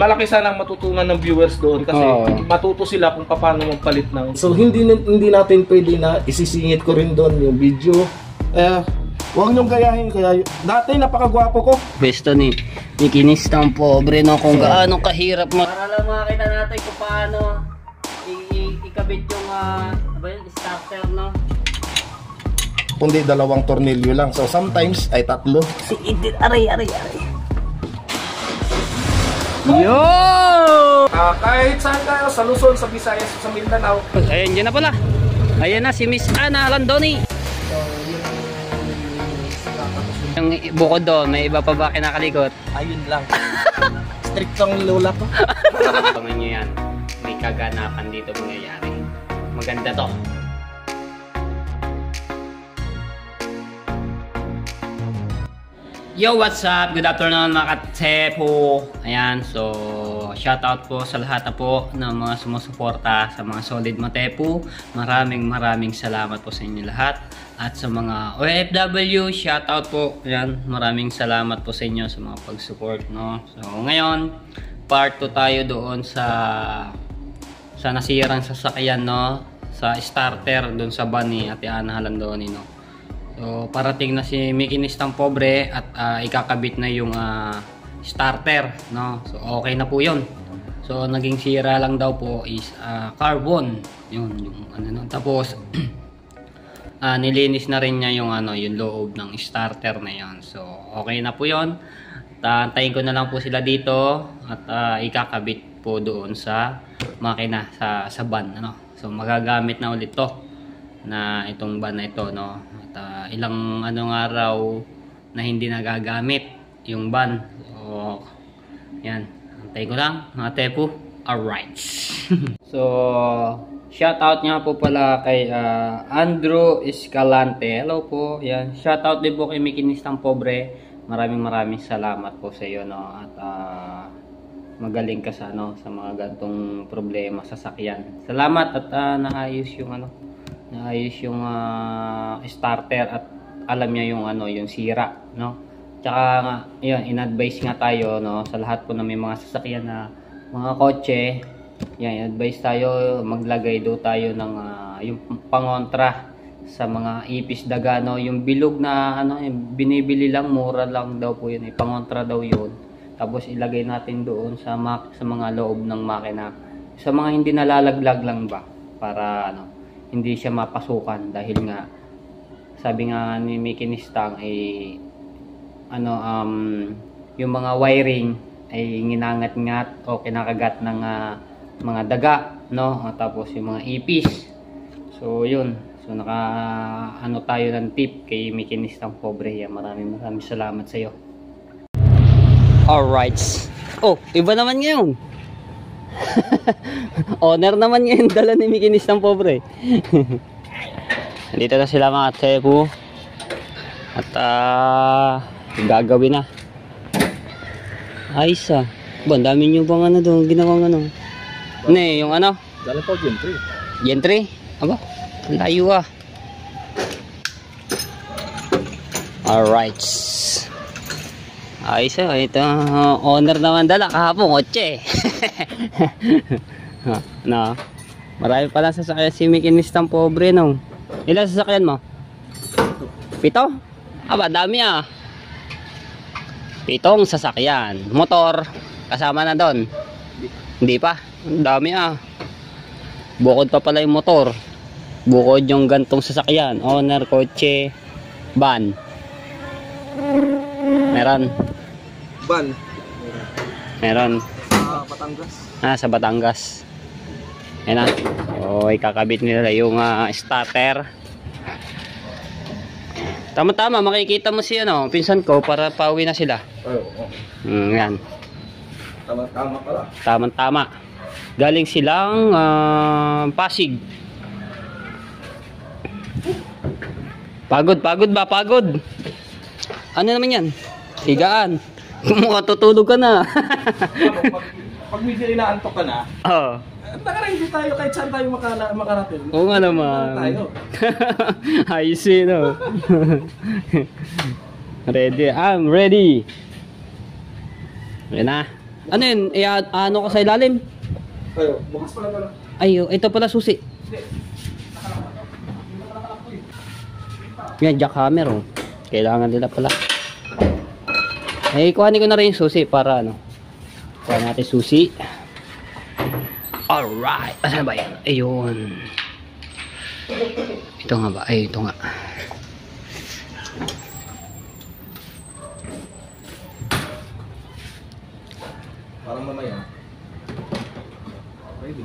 malaki sana ang matutunan ng viewers doon kasi matuto sila kung paano magpalit ng... So hindi natin pwede na isisingit ko rin doon yung video. Huwag niyong gayahin, kaya dati napakagwapo ko. Besto ni Kinistang Pobre, no, kung gaano kahirap para lang makita natin kung paano ikabit yung starter, no. Kundi 2 tornilyo lang, so sometimes ay 3. Aray. Yo! Kahit saan tayo, sa Luzon, sa Visayas, sa Mindanao. Ayan, dyan na pala. Ayan na si Miss Ana Landoni. Yung bukod doon, may iba pa ba kinakalikot? Ayun lang. Strict ang lola ko. Tingnan nyo yan. May kaganapan dito mangyayari. Maganda to. Yo, what's up? Good afternoon mga katepo. Ayan, so shoutout po sa lahat na po ng mga sumusuporta sa mga solid matepo. Maraming salamat po sa inyo lahat. At sa mga OFW, shoutout po. Ayan, maraming salamat po sa inyo sa mga pag-support, no? So ngayon, part 2 tayo doon sa nasirang sasakyan, no? Sa starter doon sa van ni Ate Ana Landoni, no? So, parating na si Kinistang Pobre at ikakabit na yung starter, no? So, okay na po yun. So, naging sira lang daw po is carbon. Yun, yung ano, no? Tapos, nilinis na rin niya yung yung loob ng starter na yun. So, okay na po yun. Antayin ko na lang po sila dito at ikakabit po doon sa makina, sa van, ano? So, magagamit na ulit to na itong van na ito, no? At ilang araw na hindi nagagamit yung van. So, yan. Antay ko lang, mga tepo. Alright. So, shoutout nga po pala kay Andrew Escalante. Hello po. Yan. Shoutout din po kay Kinistang Pobre. Maraming salamat po sa iyo, no? At magaling ka sa sa mga gantong problema sa sakyan. Salamat at naayos yung naayos yung starter at alam niya yung yung sira, no? Tsaka nga, yun, in-advise nga tayo, no, sa lahat po na may mga sasakyan na mga kotse. Yan, in-advise tayo, maglagay daw tayo ng yung pangontra sa mga ipis daga, no? Yung bilog na binibili lang, mura lang daw po yun, pangontra daw yun. Tapos ilagay natin doon sa mga loob ng makina. Sa mga hindi nalalaglag lang ba para hindi siya mapasukan dahil nga sabi nga ni Kinistang yung mga wiring ay nginangat-ngat o kinakagat ng mga daga, no? Tapos yung mga ipis. So yun. So tayo ng tip kay Kinistang Pobre. Maraming salamat sa iyo. Alright. Oh, iba naman ngayon. Owner naman ngayon dala ni Kinistang Pobre. Dito na sila mga tepo. At gagawin na. Ayos ang dami nyo bang doon, ginawang Ne, yung Dala po, Gentry. Gentry? Aba, layo Alright. Ayos ito, owner naman dala kahapon, kotse. No. Marami pala sasakyan si Kinistang Pobre, no. Ilan sasakyan mo? 7? Aba, dami 7 sasakyan. Motor, kasama na doon? Hindi pa. Ang dami Bukod pa pala yung motor. Bukod yung gantong sasakyan. Owner, kotse, van. Meron. Van. Meron. Batangas. Sa Batangas. Ayan na. So, ikakabit nila yung starter. Tama-tama, makikita mo si pinsan ko para pauwi na sila. Oo. Yan. Tama-tama pala. Tama-tama. Galing silang Pasig. Pagod ba? Pagod. Ano naman yan? Higaan. Mukhang tutulog ka na. Pag medyo inaantok ka na, nakaready tayo kahit saan tayo makarating. Oo nga naman. Ayos no? Ready? I'm ready. Yan na. Ano yun? Ano ka sa ilalim? Ayo, bukas pa lang pala. Ay, ito pala susi. Yan, jackhammer oh. Kailangan nila pala. Eh, kuhanin ko na rin yung susi para ano. Kuha natin susi. Alright. Asan ba yan? Ayun. Ito nga ba? Ay, ito nga. Parang mamaya. Ready.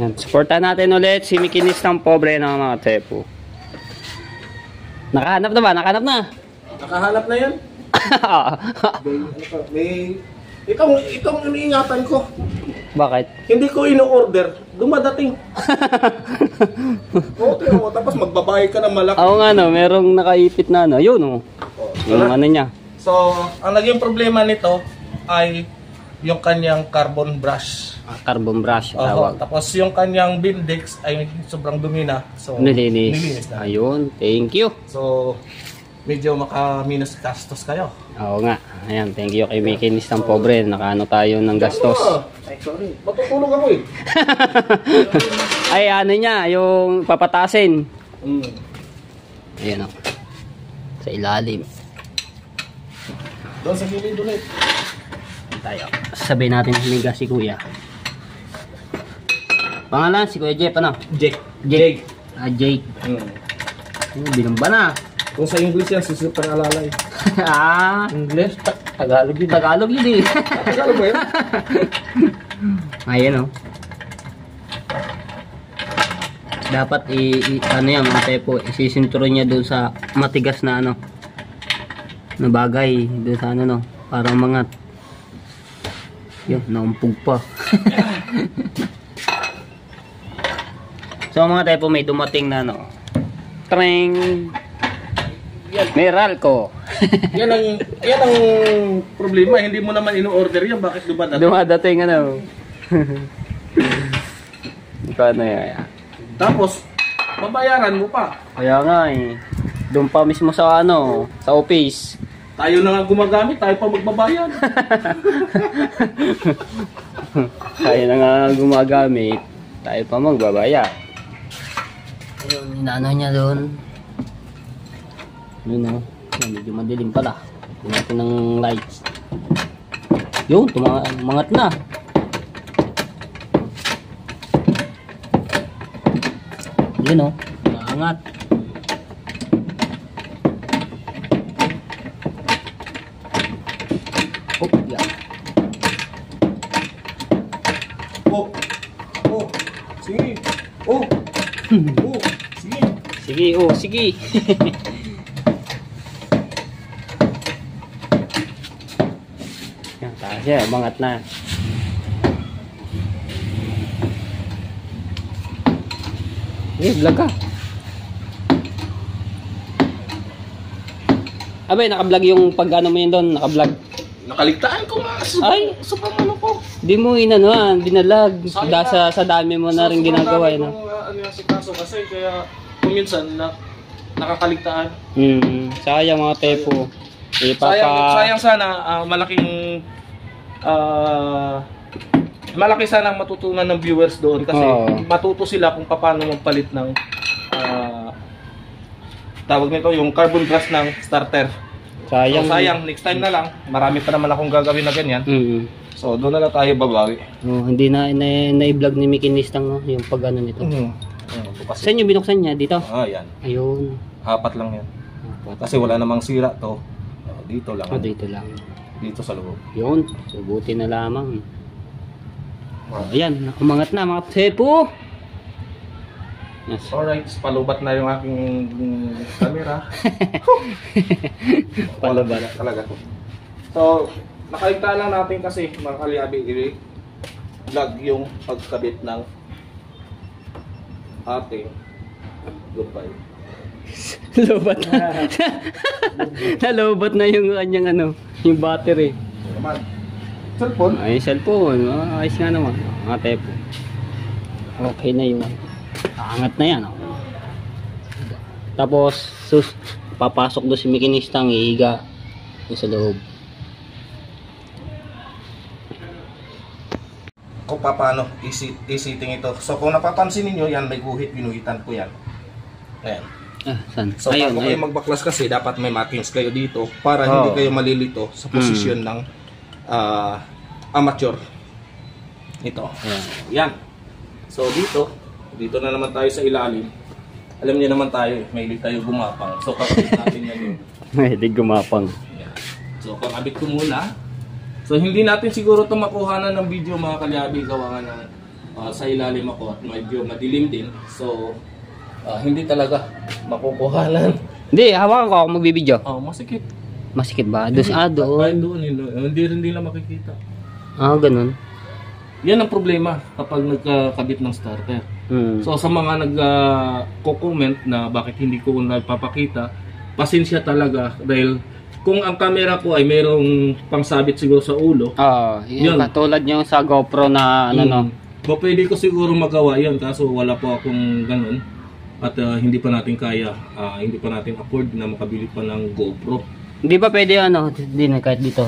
Yan. Supportan natin ulit si Mikinis ng pobre ng mga tepo. Nakahanap na ba? Nakahanap na. Nakahanap na yan? May itong iniingatan ko. Bakit? Hindi ko ino-order, dumadating. Oo, tapos magbabayad ka ng malaki. Oo nga no, merong nakaipit na ano. Yun oh. Yung ano niya. So, ang naging problema nito ay yung kanyang carbon brush. Carbon brush Oo, tawag. tapos yung kanyang Bindex ay sobrang dumi na. So, Nilinis. na. Ayun, thank you. So, medyo maka-minus gastos kayo. Oo nga. Ayan, thank you kay Mikinis ng pobre. Nakaano tayo ng gastos. Ay, sorry. Matutulog ako eh. Ay, ano niya, yung papatasin. Ayan o. Sa ilalim. Doon sa gilid ulit. Tayo. Sabihin natin humiga si Kuya. Pangalan, si Kuya Jeff, ano? Jake. Jake. Jake. Binamba na. Kung sa English yan, sisip ang alalay. English? Tagalog yun. Tagalog yun eh. Tagalog ba yun? Ayan o. Dapat ano yan mga tepo, isisinturo niya doon sa matigas na ano na bagay doon sa ano no, parang mangat. Yun, naumpog pa. So mga tepo, may dumating na ano. Tring! Meral ko. yan ang problema, hindi mo naman ino-order yan, bakit dumadating? Dumadating ano. Ikaw ano yan. Tapos, mabayaran mo pa. Kaya nga eh. Doon pa mismo sa ano, sa office. Tayo na nga gumagamit, tayo pa magbabayad. Tayo na nga gumagamit, tayo pa magbabayad. Ayun, inaano niya doon. Yun o, medyo madilim pala. Tingnan natin ng lights. Yun, tumangat na. Yun o, tumangat. Oh, yan. Oh, sige. Oh, sige. Sige, oh, sige. Yan, taas siya, umangat na. Vlog ka. Abay, naka-vlog yung pag-ano mo yun doon, naka-vlog. Nakaligtaan ko nga. Ay! Sobrang ano ko. Di mo inanuhan, binalag. Sa dami mo na rin ginagawa. Ano yung si kaso kasi kaya kuminsan nakakaligtaan. Sayang mga tepo. Sayang sana malaki sana ang matutunan ng viewers doon kasi matuto sila kung paano magpalit ng tawag nito yung carbon brush ng starter. Sayang. So, sayang, next time na lang. Marami pa naman akong gagawin na ganyan. So doon na lang tayo babawi. Hindi na-vlog ni Mikinis yung pag-ano nito. Saan yung binuksan niya? Dito? Yan. Ayun. 4 lang yan. Kasi wala namang sira to. Dito lang. Dito lang. Dito sa loob. Yun. So, buti na lamang. Ayan. Umangat na mga tepo. Yes. Alright. Palubat na yung aking camera. Palubat na talaga. So, nakaligtaan lang natin kasi mga kaliabi i-vlog yung pagkabit ng ating goodbye. Lobat na. Nalobat na yung kanyang ano, yung battery. Naman. Cellphone? Ay, cellphone. Ayos nga naman. Mga tepo. Okay na yun. Angat na yan. Tapos papasok doon si makinistang iiga yung sa loob. Kung paano isiting ito. So kung napapansin niyo yan, may guhit, ginuhitan ko yan. Ayan. Saan? So bago kayo magbaklas kasi dapat may markings kayo dito para hindi kayo malilito sa posisyon ng amateur. Ito. Yan. So dito na naman tayo sa ilalim. Alam niyo naman tayo, mahilig tayo gumapang. So kakabit natin yan yun. Mahilig gumapang. Yan. So kakabit ko muna. So hindi natin siguro ito makuhanan ng video mga kalyabi, gawa nga ng sa ilalim ako at medyo madilim din. So hindi talaga makukuhanan. Hindi, hawakan ko ako magbibideo. Masikip. Masikip ba? Doon. Hindi rin nila makikita. Ganun. Yan ang problema kapag nagkakabit ng starter. So sa mga nagko-comment na bakit hindi ko napapakita, pasensya talaga dahil kung ang camera ko ay mayroong pangsabit siguro sa ulo. Yun. Katulad yung sa GoPro na Pwede ko siguro magawa yan kaso wala po akong ganun. At hindi pa natin kaya, hindi pa natin afford na makabili pa ng GoPro. Hindi ba pwede din kahit dito?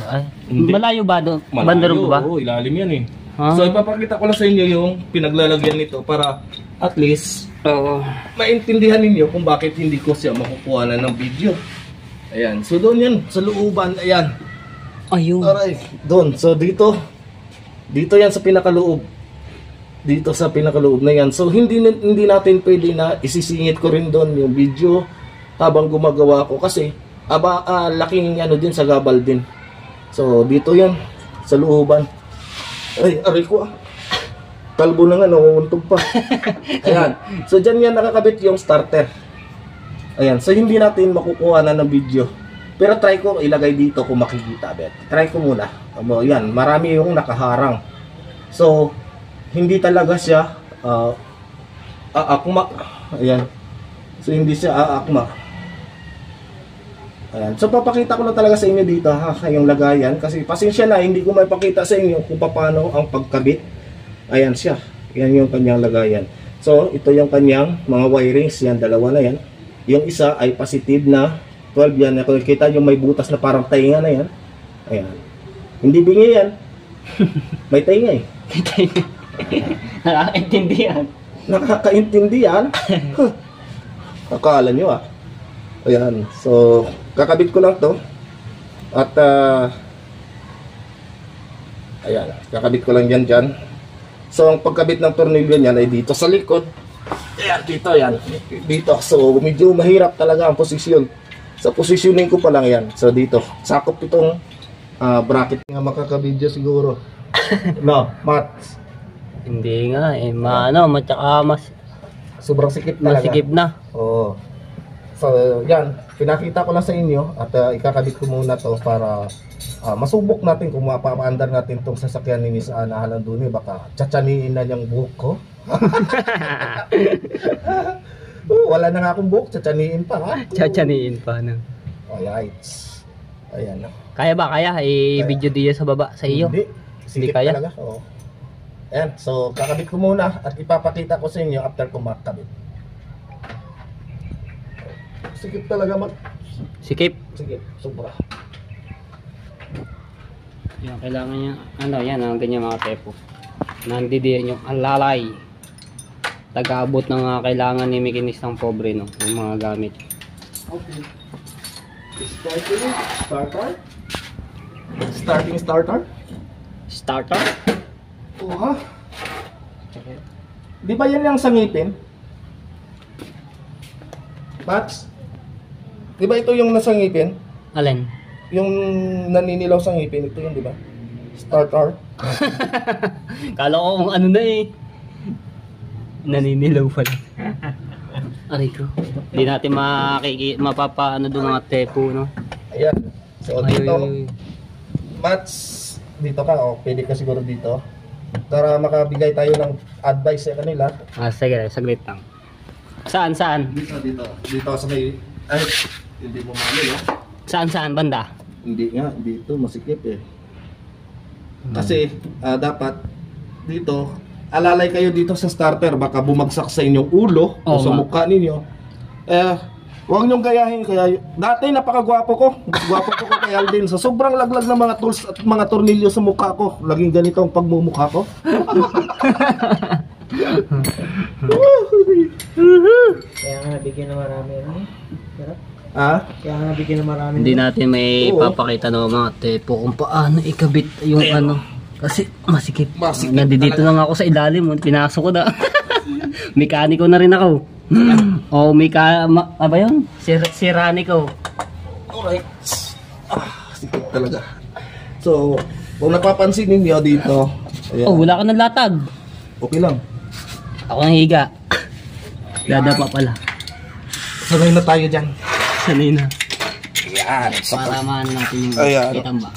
Malayo ba doon? Bandaro ba? Oo, ilalim yan eh. So ipapakita ko lang sa inyo yung pinaglalagyan nito para at least maintindihan ninyo kung bakit hindi ko siya makukuha na ng video. Ayan, so doon yan, sa looban, ayan. Ayun. Aray, doon. So dito yan sa pinakaloob. Dito sa pinakaloob na yan. So hindi natin pwede na isisingit ko rin doon yung video habang gumagawa ko kasi laking din sa gabal din. So dito yan sa looban. Aray ko kalbo na nga, nangunguntog pa. Ayan. So dyan yan nakakabit yung starter. Ayan. So hindi natin makukuha na ng video. Pero try ko ilagay dito kung makikita. Try ko muna. Yan. Marami yung nakaharang. So hindi talaga siya aakma. Ayan. So hindi siya aakma. Ayan. So papakita ko na talaga sa inyo dito yung lagayan kasi pasensya na hindi ko maipakita sa inyo kung paano ang pagkabit. Ayan siya. Yan yung kanyang lagayan. So ito yung kanyang mga wirings, yan dalawa na yan. Yung isa ay positive na 12 yan. Nakikita yung may butas na parang tainga na yan. Ayan. Hindi bingi yan. May tainga eh. Nakakaintindihan. Nakakaintindihan? Akala nyo Ayan. So, kakabit ko lang to. At, ayan. Kakabit ko lang yan dyan. So, ang pagkabit ng tornilyo niyan ay dito sa likod. Ayan, dito yan. Dito. So, medyo mahirap talaga ang posisyon. Sa positioning ko pa lang yan. So, dito. Sakop itong bracket nga makakabidyo siguro. No, Mats. Hindi nga mas sobrang sikip talaga. Masikip na. Oo. So, yan. Pinakita ko lang sa inyo at ikakabit ko muna to para masubok natin kung mapapaandar natin tong sasakyan ni Miss Ana Halanduni. Baka tsatsaniin na niyang buhok ko. Wala na nga akong buhok. Tsatsaniin pa. Tsatsaniin pa. Alright. Ayan. Kaya ba? I-video diya sa baba sa iyo? Hindi. Sikip kaya? Talaga. Oo. Ayan, so kakabit ko muna at ipapakita ko sa inyo after ko makabit. Sikip talaga Sikip? Sikip, sobra. Yan, kailangan niya, yan ang ganyan mga tepo. Nandidiyan yung alalay. Taga-abot ng kailangan ni makinistang pobre, no? Yung mga gamit. Okay. Starter? Starter? Oo. Di ba yan yung sa ngipin? Mats? Di ba ito yung nasa ngipin? Alin? Yung naninilaw sa ngipin, ito yun, di ba? Starter? Kala ko kung ano na eh. Naninilaw pala. Aray ko. Hindi natin mapapaano doon mga tepo, no? Ayan. So dito, Mats, dito ka, pwede ka siguro dito. Para makabigay tayo ng advice sa kanila. Sige, saglit lang. Saan? Dito sa may, ay, hindi mo mali, no? Saan banda? Hindi nga, dito masikip eh. Kasi dapat dito, alalay kayo dito sa starter, baka bumagsak sa inyong ulo o sa mukha ninyo. Huwag niyong gayahin. Kaya, dati napakagwapo ko. Gwapo ko kay Alden. So, sobrang laglag ng mga tools at mga tornilyo sa mukha ko. Laging ganito ang pagmumukha ko. Kaya nga nabigyan ng marami. Sarap. Ah? Kaya nga nabigyan ng marami. Hindi natin may Oo. papakita no mga tepo kung paano ikabit yung ano. Kasi masikip. Masikip Nandito lang ako sa ilalim. Pinasok ko na. Mekaniko na rin ako. O ba yun? Siraniko. Alright. Sikip talaga. So, kung napapansin ninyo dito, ayan, Oh, wala ka ng latag. okay lang. Ako ang higa. Dadapa pala. Sanay na tayo dyan. Sanay na. Ayan. So, Para maano natin yung Ayan. kitamba.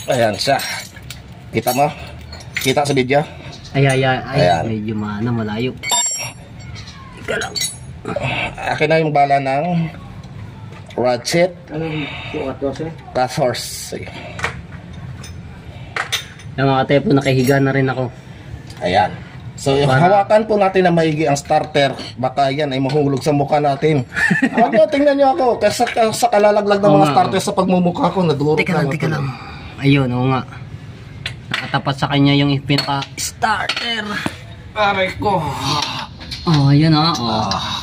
ayan siya. Kita mo? Kita sa video? Ayan. Medyo malayo. Ika lang. Akin na yung bala ng ratchet Anong sukat ko sir? 14. Yung mga tepo, nakahiga na rin ako. Ayan. So, hawakan po natin na maigi ang starter. Baka yan ay mahulog sa mukha natin. Ako, tingnan nyo ako. Kasi sa kalalaglag ng Oo mga nga, starter sa pagmumukha ko, nadurot Teka lang. Ayun, oo nga. Nakatapat sa kanya yung pinaka-starter. Aray ko. Oh, ayan oh.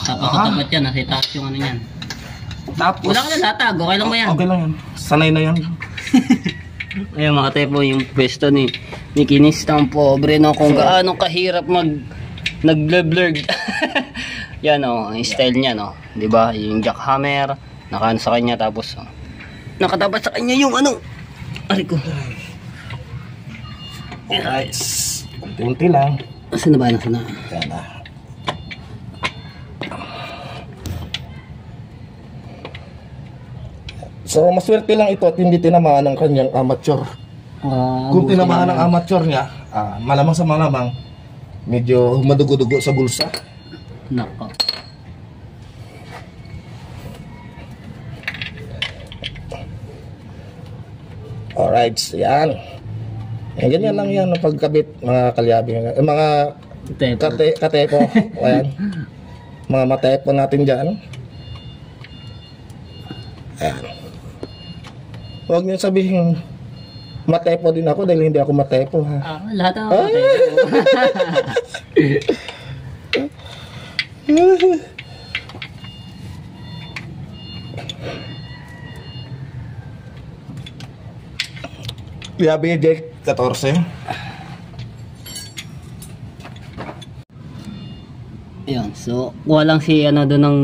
Tapat yan. Nasa itaas yung ano yan. Tapos, Wala ka na latag. Okay lang ba yan? okay lang yan. Sanay na yan. Ayun mga tepo, yung pwesto ni Kinis ng pobre no, kung gaano kahirap nag-blurg. Yan oh, ang style niya no, 'di ba? Yung jackhammer nakaano sa kanya, tapos nakatapat sa kanya yung ano. Ari ko. Alright. Unti-unti lang. Nasaan na ba? Nasaan na? Yan na. So, maswerte lang ito at hindi tinamaan ng kanyang amateur. Kung tinamaan ng amateur niya, malamang sa malamang, medyo madugo-dugo sa bulsa. Nako. Alright, yan. Ganyan lang yan ang pagkabit, mga kalyabing. Mga Tepo. katepo. Ayan. Mga matepo natin dyan. Ayan. Huwag niyo sabihin matepo din ako dahil hindi ako matepo, ha. Lahat ako. Liabi ni Jake 14. Ayun, so walang si ano doon ng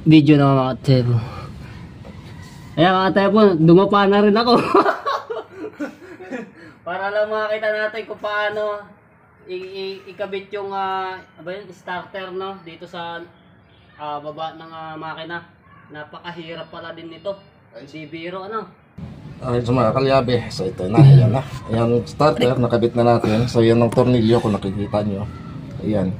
video ng mga tepo. Ayan mga tepo, dumapa na rin ako. Para lang makita natin kung paano ikabit yung ba yun, starter no dito sa baba ng makina. Napakahirap pala din nito. Hindi biro ano. Alright, so mga kalyabe, so ito na, ayan na. Ayan yung starter, nakabit na natin. So yan ang tornilyo kung nakikita nyo. Ayan.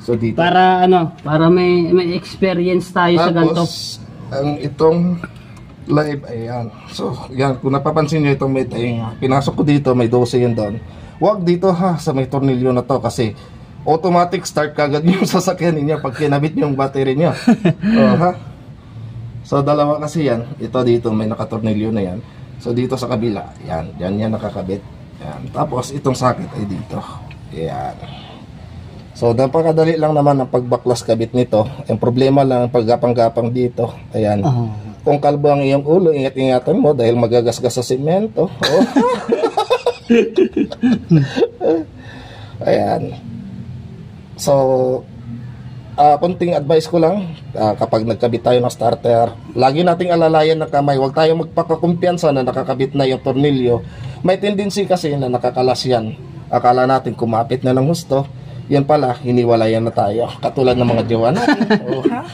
So dito. Para ano, para may experience tayo sa ganito. Tapos, ang itong live, ayan. So, yan, kung napapansin nyo itong may pinasok ko dito, may 12 yan doon. Huwag dito ha, sa may tornilyo na to kasi automatic start kagad yung sasakyan ninyo pag kinabit yung battery nyo. Ha? So, dalawa kasi yan. Ito dito, may nakatornilyo na yan. So, dito sa kabila, yan nakakabit. Yan. Tapos, itong socket ay dito. Yan. So, napakadali lang naman ang pagbaklas kabit nito. Ang problema lang, paggapang-gapang dito. Ayan. Oh. Kung kalbo ang iyong ulo, ingat-ingatan mo dahil magagasgas sa simento. Oh. Ayan. So, kunting advice ko lang, kapag nagkabit tayo ng starter, lagi nating alalayan ng kamay. Huwag tayo magpakakumpiyansa na nakakabit na yung tornilyo. May tendency kasi na nakakalas yan. Akala natin kumapit na ng husto. Yan pala, hiniwalayan na tayo. Katulad ng mga jowa natin. Oh, ha?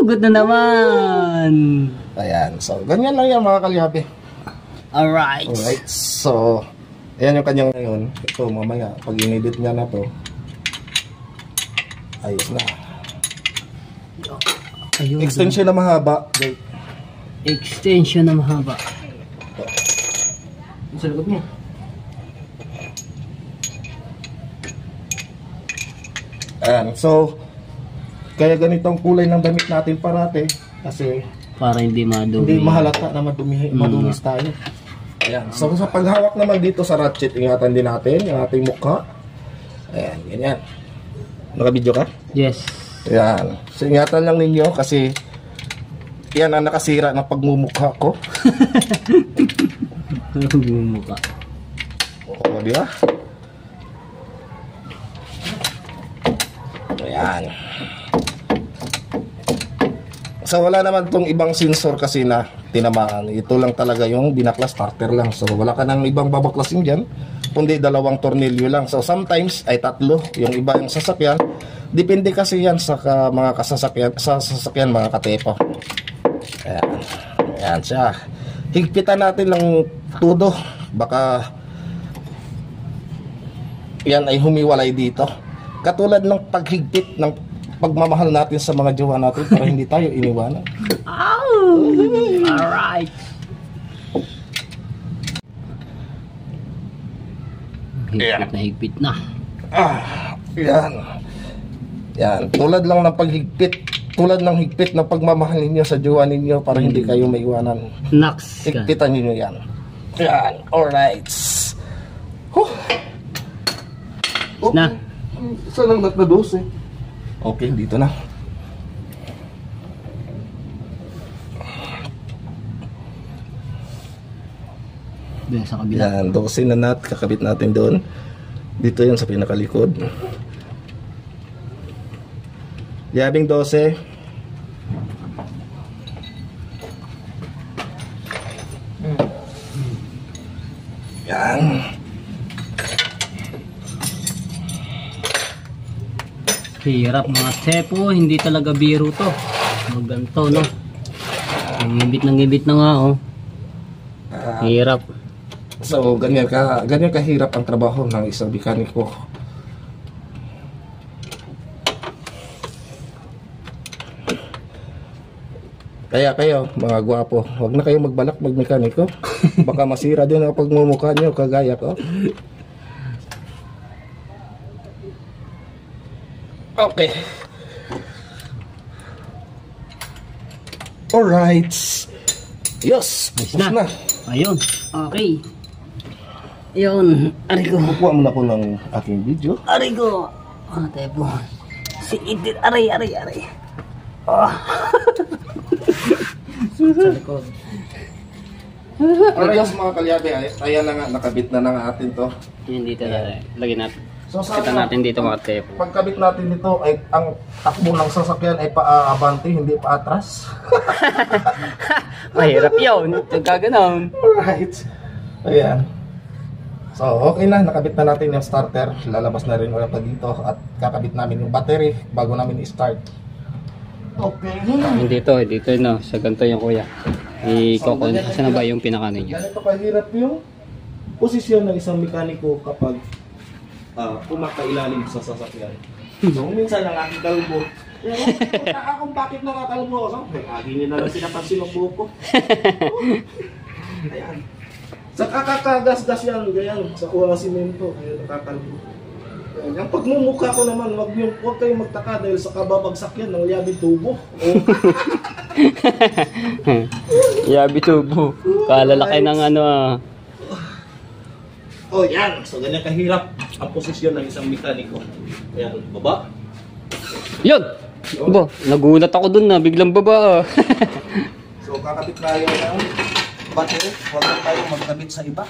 Good na naman. Ayan. So, ganyan lang yan mga kalyabe. Alright. Alright. So, ayan yung kanyang ngayon. Ito, mamaya, pag inedit niya na to, ayos na. Ayun. Extension na mahaba. Jake. Extension na mahaba. Sa likod mo. Ayan. So, kaya ganitong kulay ng damit natin parate. Kasi Para hindi madumi. hindi mahalata na madumis tayo. Ayan. So sa paghawak naman dito sa ratchet, ingatan din natin yung ating mukha. Ayan, ganyan. Nakabidyo ka? Yes. Ayan. So ingatan lang ninyo kasi yan ang nakasira ng pagmumukha ko. Mukha. Oo, di ba? Ayan. So wala naman tong ibang sensor kasi na tinamaan. Ito lang talaga yung binaklas, starter lang. So wala ka nang ibang babaklasin dyan, kundi 2 tornilyo lang. So sometimes ay 3, yung iba yung sasakyan. Depende kasi yan sa mga kasasakyan, sa sasakyan mga katepo. Ayan. Ayan siya. Higpitan natin lang todo. Baka yan ay humiwalay dito. Katulad ng paghigpit ng pagmamahal natin sa mga jowa natin para hindi tayo iniwanan. Oh! Alright. Higpit na. Yan. Yan. Tulad lang ng paghigpit. Tulad ng higpit ng pagmamahal ninyo sa jowa ninyo para hindi kayo maiwanan. Naks. Higpitan ninyo yan. Yan. Alright. Huh. Okay. Na. Isa lang na 12. Okay, dito na. Doon sa kabila. Yan, 12 na nut, kakabit natin doon. Dito yan sa pinakalikod. Yabing 12. Yan. Hirap mga tsepo, hindi talaga biro to. Ganito, no? Ngibit na nga, oh. Hirap. So, ganyan kahirap ang trabaho ng isang mekaniko. Kaya kayo, mga gwapo, huwag na kayo magbalak magmekaniko. Baka masira din ang pagmumukha nyo, kagaya ko. Okay. Alright. Yes. Ayos Tapos na. Ayun. Okay. Ayun. Arigo. Kukuha muna ko ng aking video. Arigo. Ah, tepo. Si Idit. Aray. Ah. Sa likod. Alright, mga kalyabe, ayan na nga, nakabit na nga atin to. Yun dito na. Lagyan natin. So, Kita natin dito mga tepo. pagkabit natin dito, ay ang takbo ng sasakyan ay paabante, hindi pa atras. Mahirap yun. Gaganon. Alright. Ayan. So, okay na, nakabit na natin yung starter. Lalabas na rin ulit pa dito at kakabit namin yung battery bago namin i-start. Okay. Dito no. Sa ganito yung kuya. Saan na ba yung pinaka ninyo? Ganito kahirap yung posisyon ng isang mekaniko kapag pumakailalim sa sasakyan. So, minsan ang aking kalbo, kung bakit nakakalbo ako, lagi niya na lang sinapansin ang buko. Ayan. Sa kakakagas-gas yan, ganyan, sa kuha ng simento, kaya nakakalbo. Ayan. Yung pagmumukha ko naman, huwag kayong magtaka dahil sa kababagsak yan ng yabi tubo. Yabi tubo. Kalalaki ng ano ah. Oh, yan. So, ganyan kahirap ang posisyon ng isang mekaniko. Ayan, baba. Yun! Aba, nagulat ako dun na. Biglang baba ah. So, kakabit tayo ng battery. Huwag lang tayo magkabit sa iba.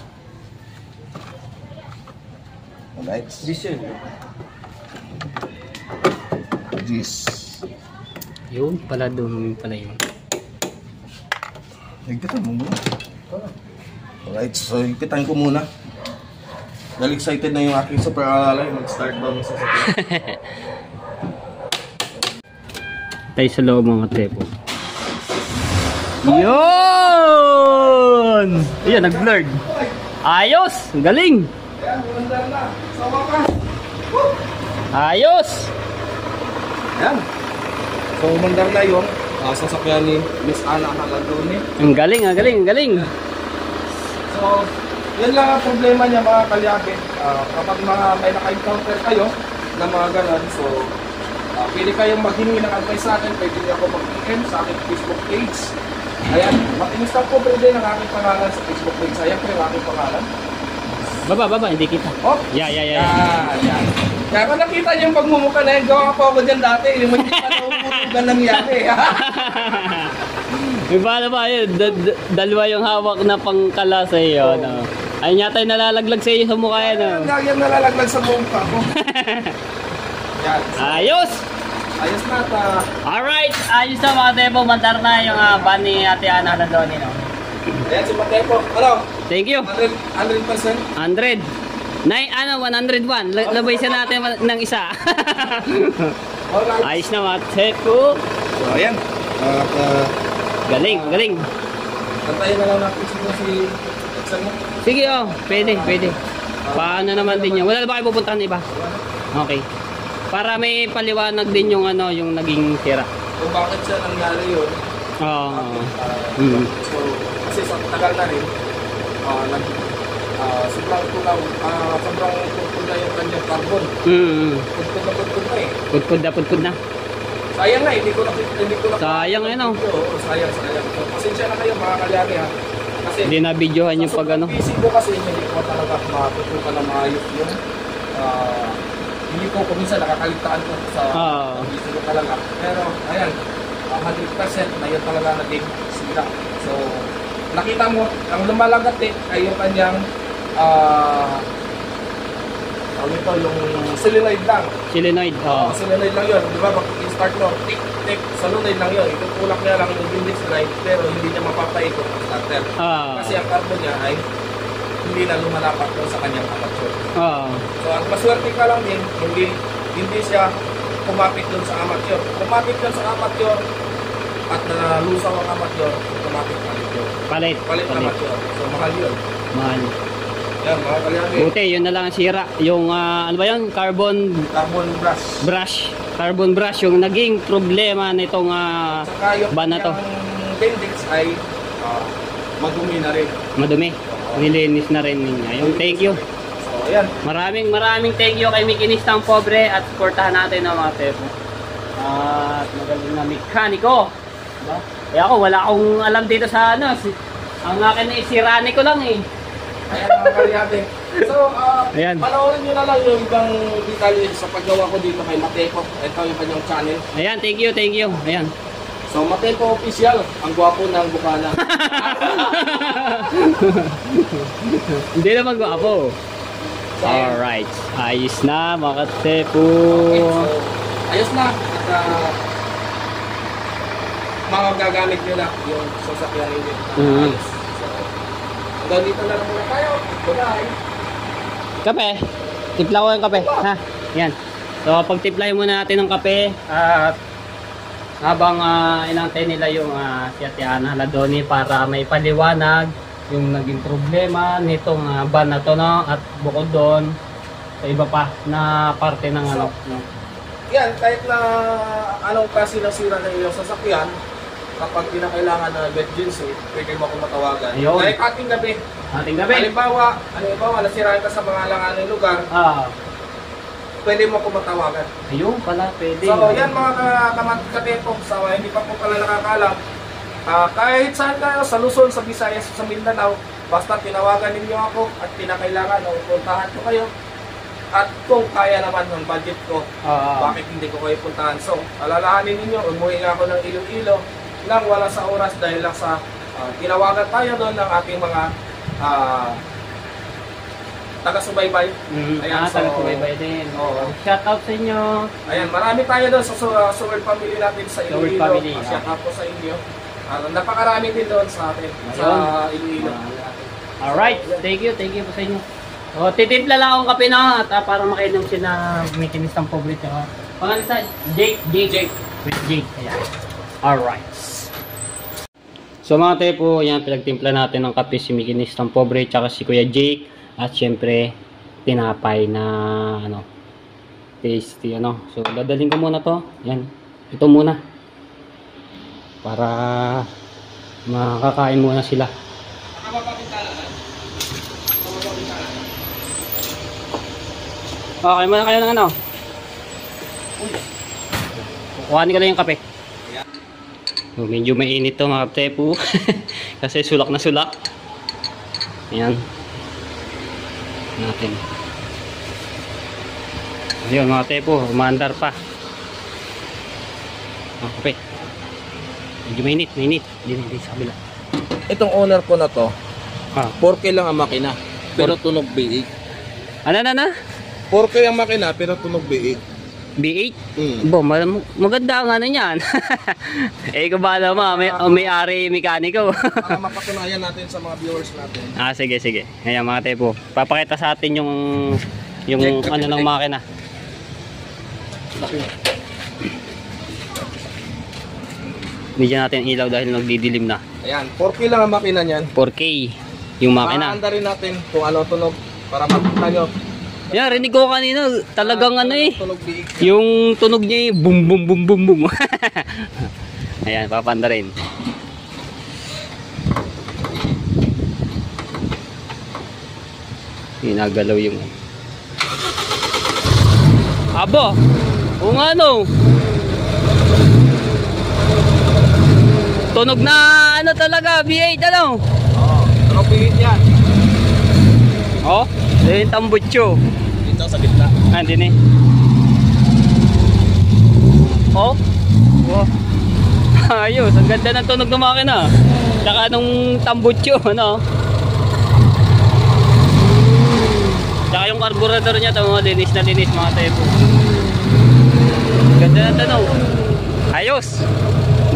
Alright. This yun. This. Yun pala dun pala yun. Higpitan mo muna. Alright, so higpitan ko muna. Dahil excited na yung aking super alalay. Mag-start daw ng sasakyan. Tayo sa loob mga tepo. Yun! Ayan, nag-blurred. Ayos! Galing! Ayan, umandar na. Sa wakas. Ayos! Ayan. So, umandar na yung sasakyan ni Miss Ana Haladone. Ang galing, ang galing, ang galing! So, yan lang ang problema niya mga kalyabe. Kapag may naka-encounter kayo na mga ganun, so Pwede kayong maghingi ng advice sa akin, pwede niyo ako mag-PM sa aking Facebook page. Ayan, Makinis lang po pwede ng aking pangalan sa Facebook page. Ayan po yung aking pangalan. Baba, hindi kita. Oh, Yeah. Yan. Kaya kung nakita niyo yung pagmumuka na yun, gawa pa ako dyan dati. Yung hindi pa nauutugan nangyari. Paano ba yun? Dalawa yung hawak na pangkala sa iyo. No? Ayun yata yung nalalaglag sa iyo sa mukha yan. No? Yan nalalaglag sa mukha ko. Yan. Ayos! Ayos na ata. Alright! Ayos na mga Tepo. Mandar na yung ban ni Ate Ana Landoni. No? Ayan si Matepo. Ano? Thank you. 100%? 100. 101. Labay siya natin ng isa. Alright. Ayos na mga Tepo. So, ayan. Galing. Kantayin na lang natin si Exxon mo. Sige pwede. Paano naman din yun? Wala na ba kayo pupuntahan iba? Okay. Para may paliwanag din yung yung naging tira. Kung bakit siya nangyari yun. Oo. So, kasi sa tagal na rin, sobrang tulang, sobrang putpud na yung kanyang carbon. Putpud na eh. Putpud na. Sayang na, hindi ko na. Sayang Oo, sayang. So, pasensya na kayo mga kalyari ha. Kasi Hindi na videohan yung pag busy ko kasi hindi ko talaga matutukan na maayos yung hindi ko minsan nakakaligtaan ko sa busy ko talaga. Pero ayan, 100% na yun talaga naging sila. So, nakita mo, ang lumalagat ay yung kanyang yung solenoid lang. Solenoid. Solenoid lang yun. Di ba? Start mo, tick, solenoid lang yun. Itutulak niya lang yung index drive, pero hindi niya mapapaikot ang starter. Kasi ang carbon niya ay hindi na lumalapat doon sa kanyang amateur. So, ang maswerte ka lang din, hindi siya kumapit doon sa amateur. Kumapit doon sa amateur at nalusaw ang amateur, kumapit palit yun. Palit amateur. So, mahal yun. Mahal. Yan, mga kalyari. Buti, yun na lang ang sira. Yung, ano ba yun? Carbon brush. Carbon brush, yung naging problema nitong saka yung ban na to. bendix ay madumi na rin. Madumi. Nilinis na rin niya. Yung thank you. So, ayan. Maraming thank you kay Makinis ng Pobre at supportahan natin ang mga Tepo. At magaling na mekaniko. Diba? Kaya ako, wala akong alam dito sa ang akin na isirani ko lang eh. Ayan mga kalyate. So, Ayan. panoorin nyo na lang yung ibang detalye sa paggawa ko dito kay Matepo. Ito yung kanyang channel. Ayan, thank you. Ayan. So, Matepo Official, ang gwapo ng Bukana. Hindi naman gwapo. Alright. Ayos na mga Tepo. Okay, so, ayos na. At mga gagamit nyo na yung sasakyan ninyo. Ayos. So, hanggang dito na lang muna tayo. Bye-bye. Kape. Tipla ko yung kape. Ha? Yan. So, pagtiplahin muna natin ng kape. At habang inantay nila yung si Ate Ana Landoni para may paliwanag yung naging problema nitong ban na to, no? At bukod doon, sa iba pa na parte ng So, yan, kahit na anong klase ng sira ng iyong sasakyan, kapag kinakailangan na emergency, pwede mo akong matawagan. Ayun. Kahit ating gabi. ating gabi. Halimbawa, nasiraan ka sa mga alanganing lugar, pwede mo akong matawagan. Ayun pala, pwede. So, yan mga katepo, hindi pa po pala nakakalam. Kahit saan kayo, sa Luzon, sa Visayas, sa Mindanao, basta tinawagan ninyo ako at kinakailangan, puntahan ko kayo. At kung kaya naman ng budget ko, bakit hindi ko kayo puntahan? So, alalahanin ninyo, umuwi nga ako ng Iloilo lang wala sa oras dahil lang sa tinawagan tayo doon ng ating mga taga-subaybay. Ayan, taga-subaybay din. Shout out sa inyo. Ayan, marami tayo doon sa Seward family natin sa Iloilo. Shout out po sa inyo. Napakarami din doon sa atin, sa Iloilo. Alright, thank you po sa inyo. Titimpla lang akong kape na at para makainom siya na Makinis ng Pobre. Pangalan sa Jake. With Jake. Ayan. Alright. So mga Tepo, yan pinagtimpla natin ng kape si Makinis ng Pobre tsaka si Kuya Jake. At syempre, tinapay na tasty So dadalhin ko muna to. Yan. Ito muna. Para makakain muna sila. Okay muna kayo ng kuhanin ko lang yung kape. So, medyo mainit to mga tepo. Kasi sulak na sulak. Ayan. Natin. Ayun mga tepo, umaandar pa. Kape. Medyo mainit. Hindi sa kabila. Itong owner ko na to, 4K lang ang makina, pero tunog B8. Ano? 4K ang makina, pero tunog B8. B8? Maganda ang ano niyan. Ikaw ba naman, may-ari mekaniko. Para mapatunayan natin sa mga viewers natin. Sige. Ayan mga tepo. Papakita sa atin yung ano ng makina. Bigyan natin ilaw dahil nagdidilim na. Ayan, 4K lang ang makina niyan. 4K yung makina. Maanda rin natin kung ano tunog para makita nyo. Yan, rinig ko kanina. Talagang ano eh. Tunog B8. Yung tunog niya eh. Boom boom boom boom boom. Ayan, papanda rin. Hinagalaw yung abo. O nga no. Tunog na ano talaga, V8 ano? Oo, tunog B8 yan. Oh, yung tambutso. Dito sa gitna. Andin eh. Oh. Wow. Ayos, ang ganda ng tunog ng makina. Tsaka nung tambutso, ano? Tsaka yung carburetor niya, ito mga linis na linis mga tepo. Ganda ng tunog. Ayos.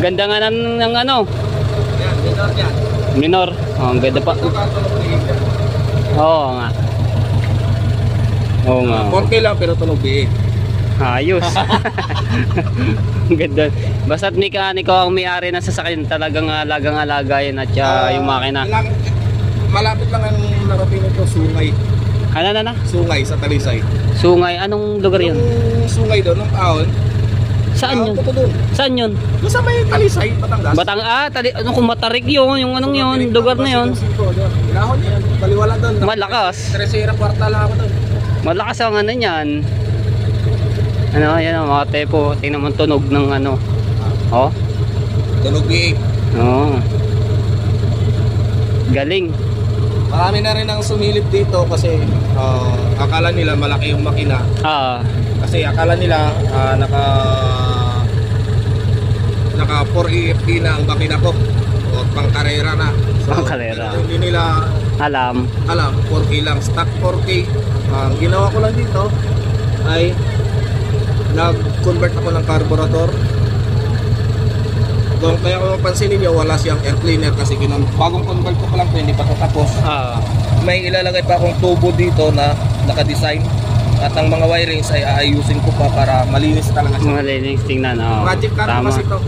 Ganda nga ng ano. Yan, minor yan. Minor. Oh, ang ganda pa. Tunog B8 yan. Oo nga. Oo nga. 4K lang pero tunog B8. Ayos. Ang ganda. Basta't mekaniko ang may-ari ng sasakyan, talagang alagang-alaga yan at yung makina. Malapit lang ang narating ito, Sungay. Ano na? Sungay sa Talisay. Sungay, anong lugar yun? Yung Sungay doon, ng Aon. Saan yun? Saan yun? Doon sa may Talisay, Batangas. Ano kung Matarik yun, yung anong yun, lugar na yun. Ilahon yan, baliwala doon. Malakas. Tercera kwarta lang ako doon. Malakas ang ano yan. Ano, yan ang mga tepo. Tingnan mo tunog ng ano. Oh. Tunog B8. Oo. Galing. Marami na rin ang sumilip dito kasi akala nila malaki yung makina. Kasi akala nila naka 4EFD na ang makina ko. O pang karera na. So, Pang-karera. Hindi nila Alam. 4K lang. Stock 4K. Ang ginawa ko lang dito ay nag-convert ako ng carburetor. Kung kaya kung mapansin ninyo, wala siyang air cleaner kasi bagong convert ko pa lang ito, hindi pa ito tapos. May ilalagay pa akong tubo dito na naka-design at ang mga wirings ay aayusin ko pa para malinis talaga siya. Malinis tingnan. Magic car Tama. kasi ito.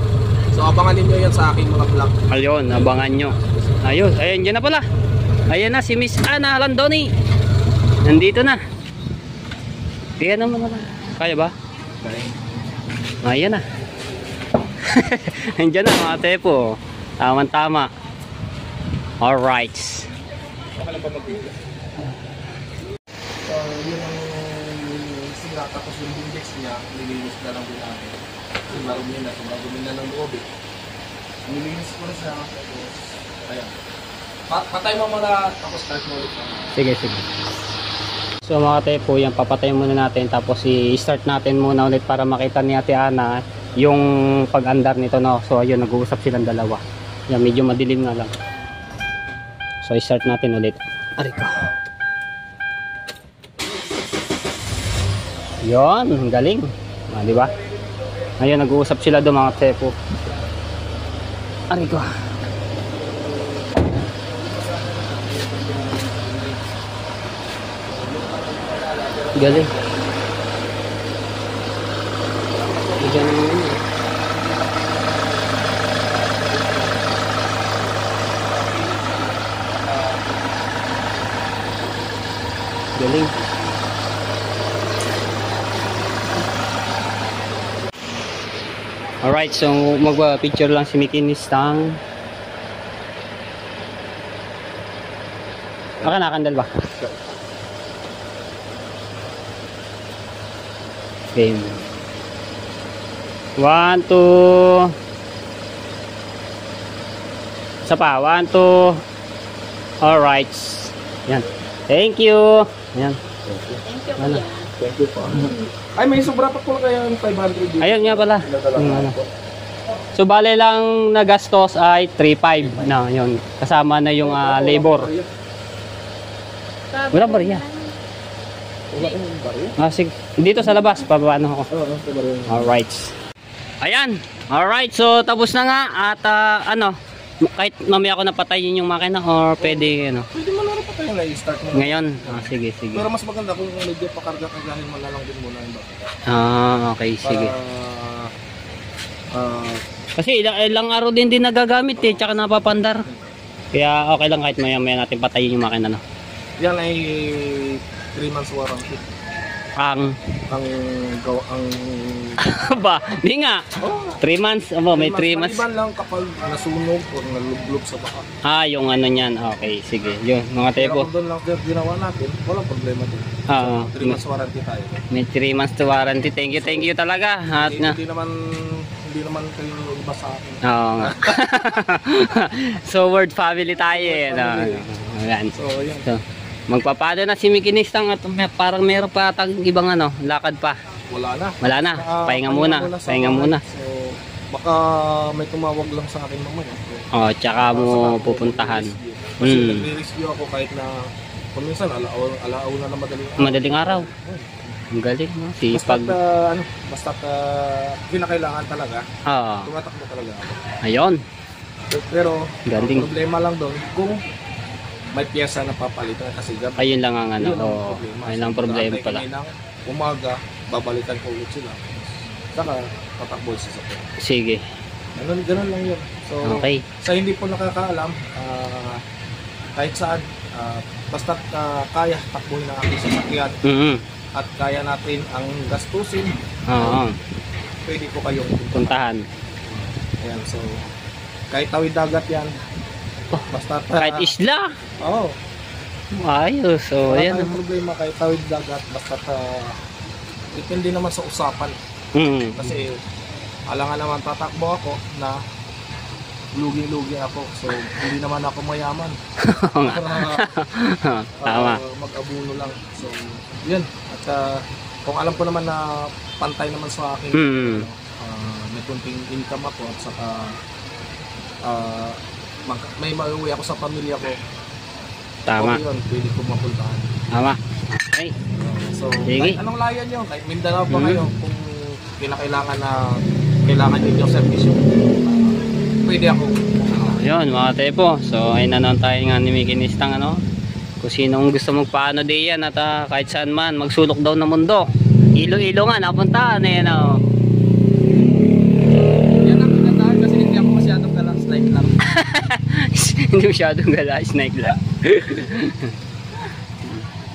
So abangan ninyo yan sa aking mga vlog. Ayun, abangan nyo. Ayun, ayun, dyan na pala. Ayan na si Miss Ana Landoni. Nandito na. Ayan naman na. Kaya ba? Ayan na. Andiyan na mga tepo. Tama-tama. Alright. Yun ang sila, tapos yung index niya, nilinis na lang din namin. Sumarumi na ng loob eh. Nilinis ko na siya. Ayan. Patay mo muna, tapos start mo ulit. Sige. So mga tepo, yan papatayin muna natin tapos i-start natin muna ulit para makita ni Ate Ana yung pag-andar nito, no. So ayun, nag-uusap silang dalawa. Yan, medyo madilim nga lang. So i-start natin ulit. Ariko. Yon, ang galing. Di ba? Ayun, nag-uusap sila doon mga tepo. Ariko. Galing. Galing yun. Galing. Alright, so magpa-picture lang si Mickey Nistang. Nakandal ba? Game. 1, 2. Isa pa. 1, 2. Alright. Yan. Thank you. Yan. Thank you, Ano? kuya. Thank you po. Ay, may sobra pa po kayo yung 500 dito. Ayun nga pala. Pinadala Ano. po. So bale lang nagastos ay 3.5 na yun. Kasama na yung labor. Wala ba riya? Wala ko yung baril. Sige. Dito sa labas, papaano ako. Oo, sa baril. Alright. Ayan. Alright, so tapos na nga. At ano, kahit mamaya ako napatayin yung makina or pwede, ano. Pwede mo na rin pa tayo na-start mo. Ngayon. Sige, sige. Pero mas maganda kung medyo pakarga-kargahin mo na lang din muna yung bakit. Okay, sige. Para, Kasi ilang araw din nagagamit eh, tsaka napapandar. Kaya okay lang kahit maya-maya natin patayin yung makina, no. yan ay 3 months warranty. Ang ba, di nga. 3 months, may 3 months. Maliban lang kapag nasunog o nalublog sa baka. Yung ano niyan. Okay, sige. Yun, mga Pero tepo. kung doon lang ginawa natin, walang problema din. Oo. 3 months warranty tayo. May 3 months to warranty. Thank you talaga. At nga. Hindi naman kayo iba sa akin. Oo nga. So, word family tayo eh. No? Ayan. So, yan. So, magpapado na si Mikinistang at parang meron pa atang ibang ano, lakad pa. Wala na. Wala na. Pahinga muna. sa Pahinga bahay. muna. So, baka may tumawag lang sa akin mamaya. So, Tsaka mo pupuntahan. Kasi nagre-review ako kahit na kuminsan alaaw na na Madaling araw. Ang galing, no? Sipag. Basta kinakailangan talaga. Tumatakbo talaga ako. Ayun. Pero Galing. ang problema lang doon kung may piyesa na papalitan kasi gabi. Ayun lang ang ano. Yun ang Ayun lang problema Antay pala. kami ng umaga, babalikan ko ulit sila. Saka tatakbo sa sakit. Sige. Ganun lang yun. So, Okay. sa hindi po nakakaalam, kahit saan, basta kaya takbuhin na aking sasakyan at kaya natin ang gastusin, Oo. pwede po kayong Puntahan. Ayan, so, kahit tawid dagat yan, basta Kahit isla. Oo. Ayos. So, Wala ayan. tayong problema kahit tawid dagat, basta depende naman sa usapan. Kasi alangan naman tatakbo ako na lugi-lugi ako. So, hindi naman ako mayaman. Tama. Mag-abuno lang. So, yun. At kung alam ko naman na pantay naman sa akin, may kunting income ako at saka may mauwi ako sa pamilya ko. Tama. Okay yun, pwede ko mapuntahan. Tama. Okay. So, Sige. kahit anong layan nyo, kahit Mindanao pa kayo, kung kailangan nyo yung servisyo, pwede ako. Yun mga tepo. So ayun na naman tayo nga ni Mikinistang ano. Kung sinong gusto magpaano diyan at kahit saan man magsulok daw ng mundo. Ilo-ilo nga napuntahan eh no. Yan ang pinatahan kasi hindi ako masyadong galang slide lang. Hindi masyadong gala, snake lang.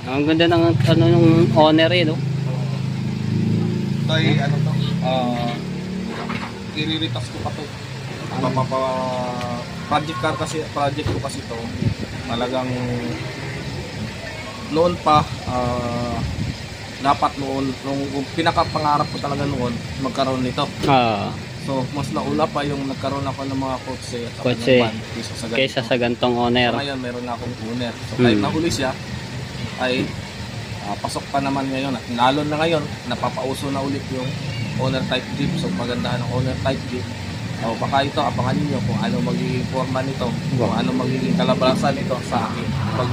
Ang ganda ng ano ng owner eh no. Ito ay ano to, iriritas ko pa to. Project ko kasi to. Talagang noon pa dapat noon nung pinakapangarap ko talaga noon magkaroon nito. So mas nauna pa yung nagkaroon ako ng mga kotse at Kotse. ng van Kaysa sa gantong owner. So, ngayon meron na akong owner. So kahit nahuli siya ay pasok pa naman ngayon at lalo na ngayon napapauso na ulit yung owner type jeep. So pagandahan ng owner type jeep. O baka ito abangan niyo kung ano magiging forma nito, kung ano magiging kalabasan nito sa akin.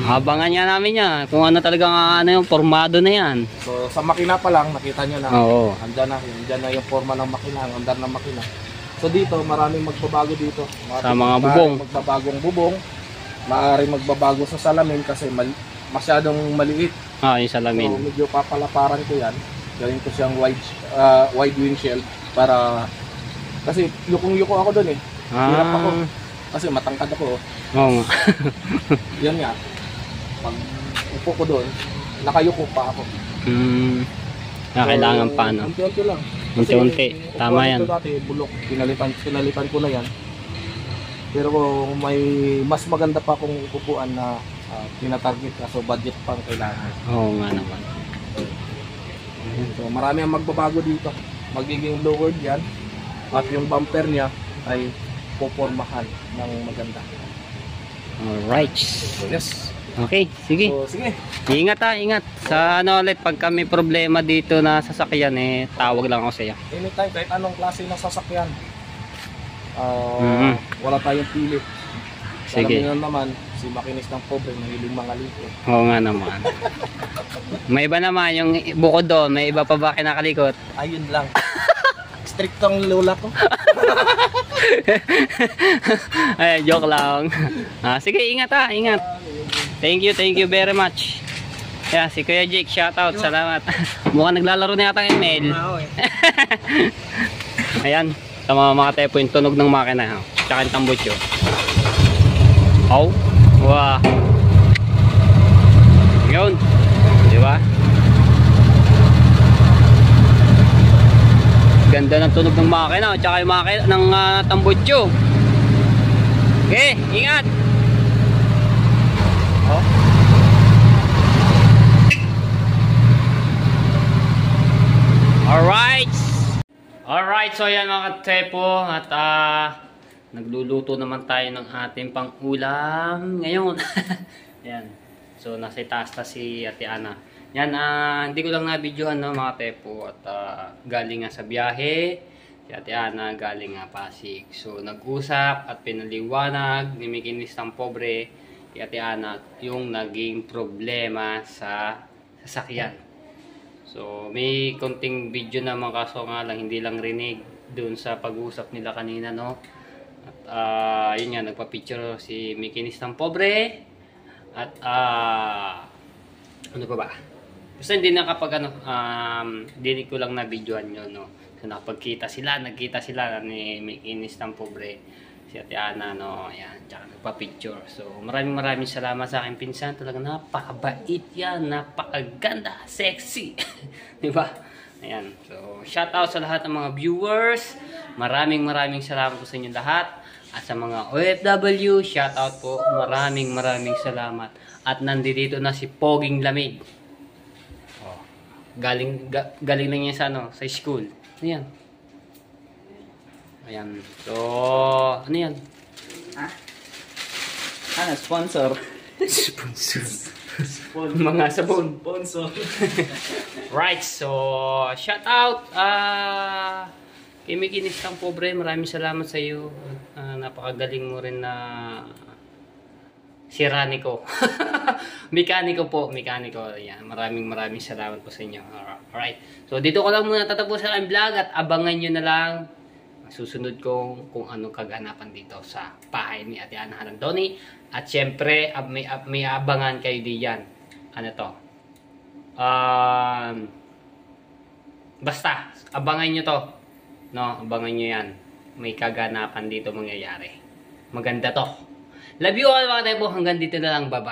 Abangan niya namin yan kung ano talagang ano yung formado na yan. So sa makina pa lang nakita niyo na. Oo. Andyan na yung forma ng makina, ang andar ng makina. So dito maraming magbabago dito. Sa mga bubong. Magbabagong bubong. Maaaring magbabago sa salamin kasi masyadong maliit. Yung salamin. So medyo papalaparan ko yan. Gawin ko siyang wide windshield para kasi yukong-yuko ako doon eh. Hirap ako. Kasi matangkad ako. Oo nga. Yan nga. Pag upo ko doon, nakayuko pa ako. Kailangan pa no. Unti-unti lang. Unti-unti. Tama yan. Ito dati, bulok. Pinalitan ko na yan. Pero kung may mas maganda pa akong upuan na tinatarget na so budget pang kailangan. Oo nga naman. So marami ang magbabago dito. Magiging lowered yan. At yung bumper niya ay popormahan ng maganda. Alright. So, yes. Okay, sige. So, sige. Ingat ha, ingat. Sa ano ulit, pag kami problema dito na sasakyan, tawag lang ako sa iyo. Anytime, kahit anong klase ng sasakyan. Mhm. Wala tayong pili. Sige. Alam niyo naman, si makinis ng pobre, mahiling mga liko. Oo nga naman. May iba naman, yung bukod doon, may iba pa ba kinakalikot? Ayun lang. Strict ang lola ko. Ay, joke lang. Sige, ingat ha, ingat. Thank you very much. Yeah, si Kuya Jake, shoutout, salamat. Mukhang naglalaro na yata ng email. Ayan, sa mga tepo yung tunog ng makina. Tsaka yung tambutso. Oh, wow. Yun, di ba? Ganda ng tunog ng makina, tsaka yung makina ng tambutso. Okay, ingat. Oh. Alright, so yan mga tepo at nagluluto naman tayo ng ating pang-ulam ngayon. Yan. So nasa itaas na si Ate Ana. Yan, hindi ko lang na-videohan no, mga tepo at galing nga sa biyahe. Si Ate Ana galing nga Pasig. So nag-usap at pinaliwanag ni Mikinis ng Pobre si Ate Ana yung naging problema sa sasakyan. So may konting video naman kaso nga lang hindi lang rinig doon sa pag-usap nila kanina no. At yun nga, nagpa-picture si Mikinis ng Pobre at ano pa ba? Basta hindi nakapag ano, hindi ko lang na-videohan yun no. So nakapagkita sila, nagkita sila ni Mikinis ng Pobre, si Ate Ana no, ayan, tsaka nagpa-picture. So maraming salamat sa aking pinsan, talaga napakabait yan, napakaganda, sexy. Di ba? Ayan, so shout out sa lahat ng mga viewers. Maraming salamat po sa inyo lahat. At sa mga OFW, shout out po. Maraming salamat. At nandito na si Poging Lamig. Oh, galing na niya sa ano, sa school. Ayan. Ayan. So, ano yan? Ano, sponsor? Mga sabon. Sponsor. Right, so shout out kay Mikinis ng Pobre, maraming salamat sa iyo. Napakagaling mo rin na siraniko. Mekaniko po, mekaniko. Yan, maraming salamat po sa inyo. Alright. So dito ko lang muna tatapusin ang vlog at abangan niyo na lang susunod kung anong kaganapan dito sa bahay ni Ate Ana Halandoni. At syempre, may abangan kayo diyan. Ano to? Basta, abangan nyo to. No, abangan nyo yan. May kaganapan dito mangyayari. Maganda to. Love you all mga tayo po. Hanggang dito na lang. Bye-bye.